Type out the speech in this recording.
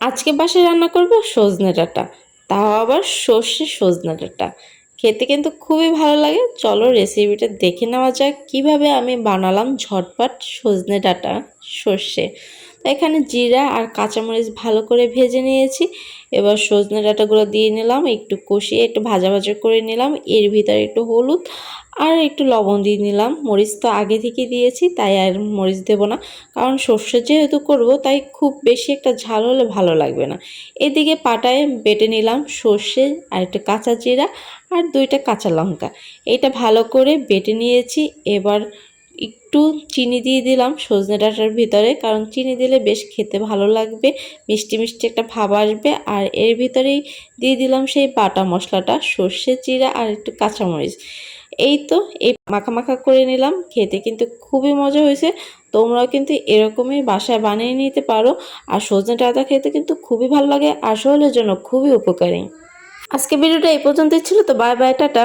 আজকে বাসায় রান্না করব সজনে ডাঁটা, তাও আবার সর্ষে সজনে ডাঁটা। খেতে কিন্তু খুবই ভালো লাগে। চলো রেসিপিটা দেখে নেওয়া যাক কিভাবে আমি বানালাম ঝটপট সজনে ডাঁটা সর্ষে। তো এখানে জিরা আর কাঁচামরিচ ভালো করে ভেজে নিয়েছি। এবার সজনে ডাঁটাগুলো দিয়ে নিলাম, একটু কষিয়ে একটু ভাজা ভাজা করে নিলাম। এর ভিতরে একটু হলুদ আর একটু লবণ দিয়ে নিলাম। মরিচ তো আগে থেকে দিয়েছি, তাই আর মরিচ দেব না, কারণ সর্ষে যেহেতু করব তাই খুব বেশি একটা ঝাল হলে ভালো লাগবে না। এদিকে পাটায় বেটে নিলাম সর্ষে আর একটু কাঁচা জিরা আর 2টা কাঁচা লঙ্কা। এটা ভালো করে বেটে নিয়েছি। এবার একটু চিনি দিয়ে দিলাম সজনে ডাঁটার ভিতরে, কারণ চিনি দিলে বেশ খেতে ভালো লাগবে, মিষ্টি মিষ্টি একটা ভাব আসবে। আর এর ভিতরেই দিয়ে দিলাম সেই বাটা মশলাটা, সর্ষে জিরা আর একটু কাঁচামরিচ। এই তো এই মাখা মাখা করে নিলাম। খেতে কিন্তু খুবই মজা হয়েছে। তোমরাও কিন্তু এরকমই বাসায় বানিয়ে নিতে পারো। আর সজনে ডাঁটা খেতে কিন্তু খুবই ভালো লাগে আর শরীরের জন্য খুবই উপকারী। আজকে ভিডিওটা এই পর্যন্তই ছিল। তো বাই বাই, টাটা।